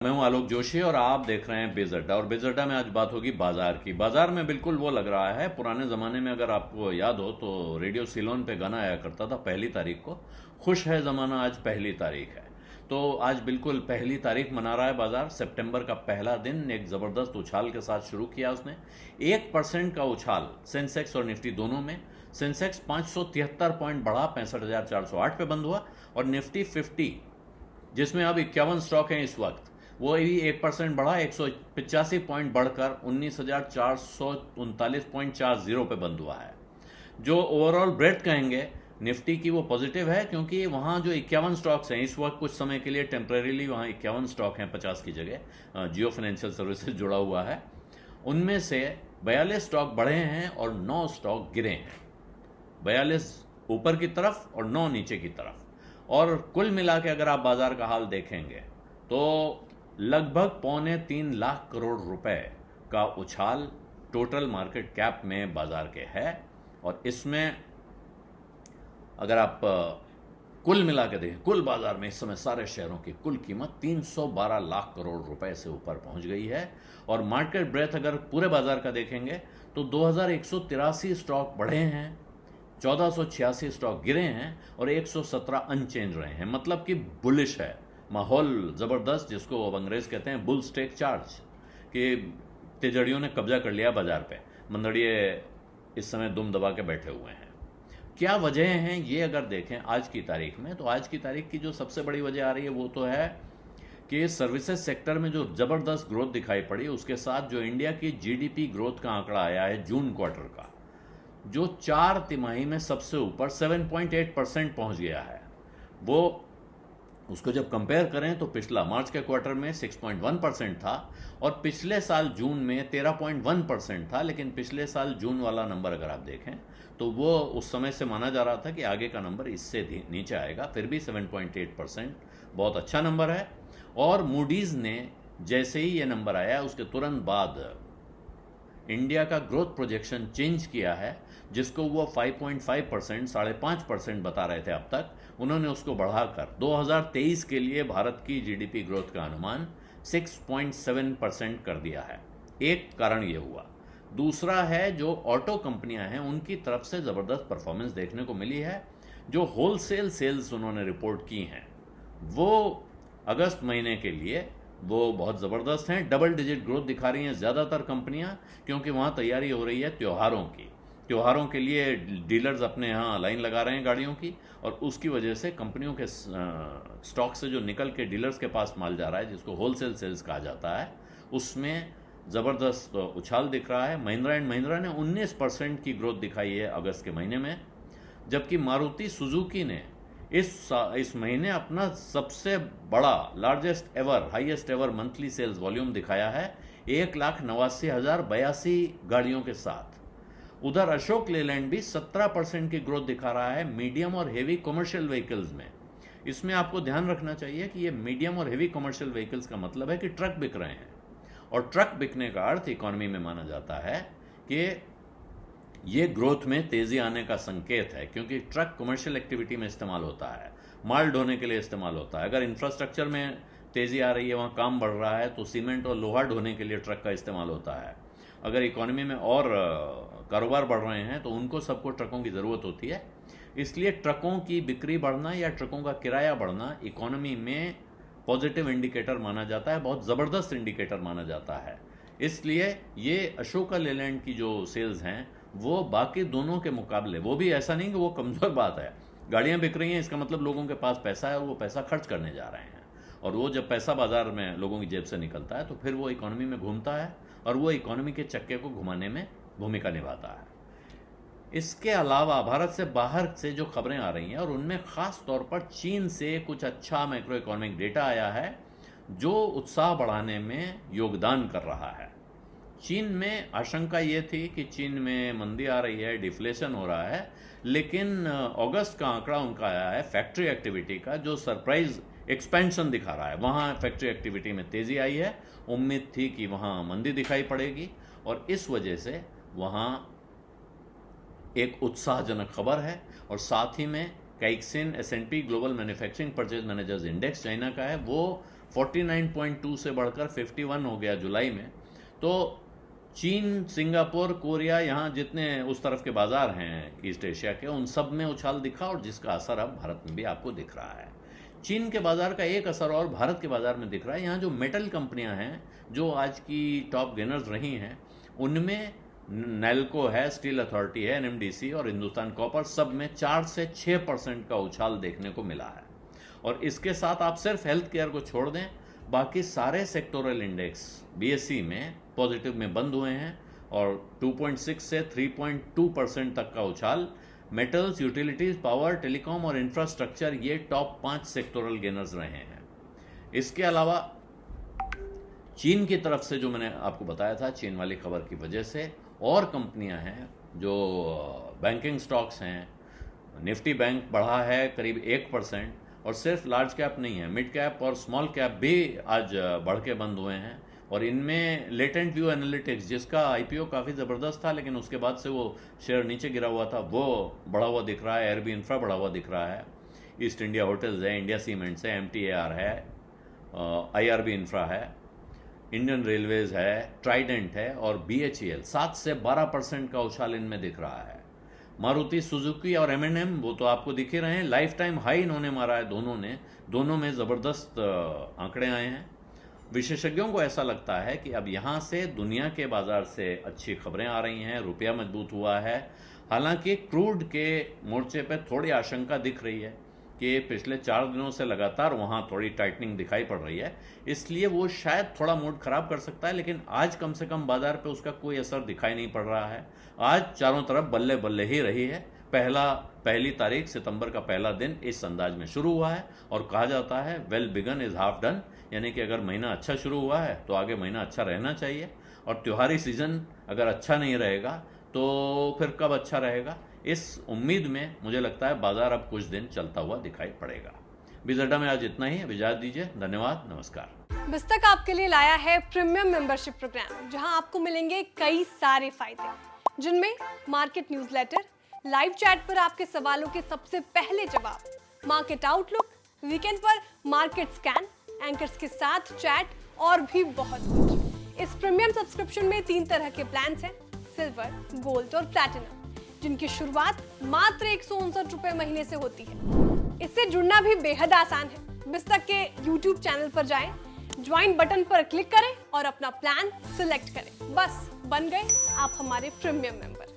मैं हूं आलोक जोशी और आप देख रहे हैं बिज अड्डा। और बिज अड्डा में आज बात होगी बाजार की। बाजार में बिल्कुल वो लग रहा है, पुराने ज़माने में अगर आपको याद हो तो रेडियो सिलोन पे गाना आया करता था पहली तारीख को, खुश है ज़माना आज पहली तारीख है। तो आज बिल्कुल पहली तारीख मना रहा है बाजार। सितंबर का पहला दिन एक ज़बरदस्त उछाल के साथ शुरू किया उसने। 1% का उछाल सेंसेक्स और निफ्टी दोनों में। सेंसेक्स 573 पॉइंट बढ़ा, 65,408 पे बंद हुआ। और निफ्टी 50 जिसमें अब 51 स्टॉक हैं इस वक्त, वो भी 1% बढ़ा, 185 पॉइंट बढ़कर 19,439.40 पे बंद हुआ है। जो ओवरऑल ब्रेथ कहेंगे निफ्टी की वो पॉजिटिव है, क्योंकि वहाँ जो 51 स्टॉक्स हैं इस वक्त कुछ समय के लिए टेम्परेरीली वहाँ 51 स्टॉक हैं 50 की जगह, जियो फाइनेंशियल सर्विसेज जुड़ा हुआ है। उनमें से 42 स्टॉक बढ़े हैं और 9 स्टॉक गिरे हैं। 42 ऊपर की तरफ और 9 नीचे की तरफ। और कुल मिला के अगर आप बाजार का हाल देखेंगे तो लगभग 2.25 लाख करोड़ रुपए का उछाल टोटल मार्केट कैप में बाजार के है। और इसमें अगर आप कुल मिला के देखें, कुल बाजार में इस समय सारे शेयरों की कुल कीमत 312 लाख करोड़ रुपए से ऊपर पहुंच गई है। और मार्केट ब्रेथ अगर पूरे बाजार का देखेंगे तो 2183 स्टॉक बढ़े हैं, 1486 स्टॉक गिरे हैं और 117 अनचेंज रहे हैं। मतलब कि बुलिश है माहौल ज़बरदस्त, जिसको अब अंग्रेज कहते हैं बुल स्टेक चार्ज, कि तिजड़ियों ने कब्जा कर लिया बाजार पे। मंदड़िए इस समय दुम दबा के बैठे हुए हैं। क्या वजह हैं ये अगर देखें आज की तारीख में, तो आज की तारीख की जो सबसे बड़ी वजह आ रही है वो तो है कि सर्विसेज सेक्टर में जो ज़बरदस्त ग्रोथ दिखाई पड़ी, उसके साथ जो इंडिया की जीडीपी ग्रोथ का आंकड़ा आया है जून क्वार्टर का, जो 4 तिमाही में सबसे ऊपर 7.8% पहुंच गया है। वो उसको जब कंपेयर करें तो पिछला मार्च के क्वार्टर में 6.1% था और पिछले साल जून में 13.1% था। लेकिन पिछले साल जून वाला नंबर अगर आप देखें तो वो उस समय से माना जा रहा था कि आगे का नंबर इससे नीचे आएगा। फिर भी 7.8% बहुत अच्छा नंबर है। और मूडीज़ ने जैसे ही ये नंबर आया उसके तुरंत बाद इंडिया का ग्रोथ प्रोजेक्शन चेंज किया है, जिसको वो 5.5%, 5.5% बता रहे थे अब तक, उन्होंने उसको बढ़ाकर 2023 के लिए भारत की जीडीपी ग्रोथ का अनुमान 6.7% कर दिया है। एक कारण ये हुआ। दूसरा है जो ऑटो कंपनियां हैं उनकी तरफ से ज़बरदस्त परफॉर्मेंस देखने को मिली है। जो होलसेल सेल्स उन्होंने रिपोर्ट की हैं वो अगस्त महीने के लिए वो बहुत ज़बरदस्त हैं। डबल डिजिट ग्रोथ दिखा रही हैं ज़्यादातर कंपनियां, क्योंकि वहाँ तैयारी हो रही है त्योहारों की। त्योहारों के लिए डीलर्स अपने यहाँ लाइन लगा रहे हैं गाड़ियों की, और उसकी वजह से कंपनियों के स्टॉक से जो निकल के डीलर्स के पास माल जा रहा है, जिसको होलसेल सेल्स कहा जाता है, उसमें ज़बरदस्त उछाल दिख रहा है। महिंद्रा एंड महिंद्रा ने 19% की ग्रोथ दिखाई है अगस्त के महीने में, जबकि मारुति सुजुकी ने इस महीने अपना सबसे बड़ा largest ever highest ever monthly sales volume दिखाया है 1,89,082 गाड़ियों के साथ। उधर अशोक लेलैंड भी 17% की ग्रोथ दिखा रहा है मीडियम और हेवी कमर्शियल व्हीकल्स में। इसमें आपको ध्यान रखना चाहिए कि ये मीडियम और हेवी कमर्शियल व्हीकल्स का मतलब है कि ट्रक बिक रहे हैं, और ट्रक बिकने का अर्थ इकोनॉमी में माना जाता है कि ये ग्रोथ में तेज़ी आने का संकेत है, क्योंकि ट्रक कमर्शियल एक्टिविटी में इस्तेमाल होता है, माल ढोने के लिए इस्तेमाल होता है। अगर इंफ्रास्ट्रक्चर में तेज़ी आ रही है, वहाँ काम बढ़ रहा है, तो सीमेंट और लोहा ढोने के लिए ट्रक का इस्तेमाल होता है। अगर इकोनॉमी में और कारोबार बढ़ रहे हैं तो उनको सबको ट्रकों की ज़रूरत होती है। इसलिए ट्रकों की बिक्री बढ़ना या ट्रकों का किराया बढ़ना इकोनॉमी में पॉजिटिव इंडिकेटर माना जाता है, बहुत ज़बरदस्त इंडिकेटर माना जाता है। इसलिए ये अशोका लेलैंड की जो सेल्स हैं वो बाकी दोनों के मुकाबले, वो भी ऐसा नहीं कि वो कमज़ोर बात है, गाड़ियाँ बिक रही हैं इसका मतलब लोगों के पास पैसा है और वो पैसा खर्च करने जा रहे हैं। और वो जब पैसा बाजार में लोगों की जेब से निकलता है तो फिर वो इकोनॉमी में घूमता है और वो इकोनॉमी के चक्के को घुमाने में भूमिका निभाता है। इसके अलावा भारत से बाहर से जो खबरें आ रही हैं, और उनमें ख़ास तौर पर चीन से कुछ अच्छा मैक्रो इकोनॉमिक डेटा आया है जो उत्साह बढ़ाने में योगदान कर रहा है। चीन में आशंका ये थी कि चीन में मंदी आ रही है, डिफ्लेशन हो रहा है, लेकिन अगस्त का आंकड़ा उनका आया है फैक्ट्री एक्टिविटी का, जो सरप्राइज एक्सपेंशन दिखा रहा है। वहाँ फैक्ट्री एक्टिविटी में तेज़ी आई है। उम्मीद थी कि वहाँ मंदी दिखाई पड़ेगी, और इस वजह से वहाँ एक उत्साहजनक खबर है। और साथ ही में Caixin S&P global manufacturing purchase managers index China का है, वो 49.2 से बढ़कर 51 हो गया जुलाई में। तो चीन, सिंगापुर, कोरिया, यहाँ जितने उस तरफ के बाजार हैं ईस्ट एशिया के, उन सब में उछाल दिखा और जिसका असर अब भारत में भी आपको दिख रहा है। चीन के बाजार का एक असर और भारत के बाजार में दिख रहा है। यहाँ जो मेटल कंपनियां हैं जो आज की टॉप गेनर्स रही हैं, उनमें नेल्को है, स्टील अथॉरिटी है, एनएमडीसी और हिंदुस्तान कॉपर, सब में 4 से 6% का उछाल देखने को मिला है। और इसके साथ आप सिर्फ हेल्थ केयर को छोड़ दें, बाकी सारे सेक्टोरल इंडेक्स बीएसई में पॉजिटिव में बंद हुए हैं और 2.6 से 3.2% तक का उछाल मेटल्स, यूटिलिटीज, पावर, टेलीकॉम और इंफ्रास्ट्रक्चर, ये टॉप 5 सेक्टोरल गेनर्स रहे हैं। इसके अलावा चीन की तरफ से जो मैंने आपको बताया था, चीन वाली खबर की वजह से और कंपनियां हैं जो बैंकिंग स्टॉक्स हैं, निफ्टी बैंक बढ़ा है करीब 1%, और सिर्फ लार्ज कैप नहीं है, मिड कैप और स्मॉल कैप भी आज बढ़ के बंद हुए हैं। और इनमें लेटेंट व्यू एनालिटिक्स, जिसका आईपीओ काफ़ी ज़बरदस्त था लेकिन उसके बाद से वो शेयर नीचे गिरा हुआ था, वो बढ़ा हुआ दिख रहा है। एयरबी इंफ्रा बढ़ा हुआ दिख रहा है, ईस्ट इंडिया होटल्स है, इंडिया सीमेंट्स है, MTAR है, IRB इंफ्रा है, इंडियन रेलवेज है, ट्राइडेंट है और BHEL 7 से 12% का उछाल इनमें दिख रहा है। मारुति सुजुकी और M&M, वो तो आपको दिख ही रहे हैं, लाइफ टाइम हाई इन्होंने मारा है दोनों में ज़बरदस्त आंकड़े आए हैं। विशेषज्ञों को ऐसा लगता है कि अब यहाँ से दुनिया के बाजार से अच्छी खबरें आ रही हैं, रुपया मजबूत हुआ है। हालांकि क्रूड के मोर्चे पे थोड़ी आशंका दिख रही है कि पिछले 4 दिनों से लगातार वहाँ थोड़ी टाइटनिंग दिखाई पड़ रही है, इसलिए वो शायद थोड़ा मूड खराब कर सकता है। लेकिन आज कम से कम बाजार पे उसका कोई असर दिखाई नहीं पड़ रहा है। आज चारों तरफ बल्ले बल्ले ही रही है। पहली तारीख सितंबर का पहला दिन इस अंदाज में शुरू हुआ है और कहा जाता है well begun is half done, यानी कि अगर महीना अच्छा शुरू हुआ है तो आगे महीना अच्छा रहना चाहिए। और त्योहारी सीजन अगर अच्छा नहीं रहेगा तो फिर कब अच्छा रहेगा, इस उम्मीद में मुझे लगता है बाजार अब कुछ दिन चलता हुआ दिखाई पड़ेगा। बीज अड्डा में आज इतना ही, अब इजाजत दीजिए, धन्यवाद, नमस्कार। बिस्तक आपके लिए लाया है प्रीमियम मेंबरशिप प्रोग्राम, जहां आपको मिलेंगे कई सारे फायदे, जिनमें मार्केट न्यूज़लेटर, लाइव चैट पर आपके सवालों के सबसे पहले जवाब, मार्केट आउटलुक, वीकेंड पर मार्केट स्कैन, एंकर्स के साथ चैट और भी बहुत कुछ। इस प्रीमियम सब्सक्रिप्शन में 3 तरह के प्लान्स हैं, सिल्वर, गोल्ड और प्लैटिनम, जिनकी शुरुआत मात्र 159 रुपए महीने से होती है। इससे जुड़ना भी बेहद आसान है। बिस्तक के YouTube चैनल पर जाएं, ज्वाइन बटन पर क्लिक करें और अपना प्लान सिलेक्ट करें। बस बन गए आप हमारे प्रीमियम मेंबर।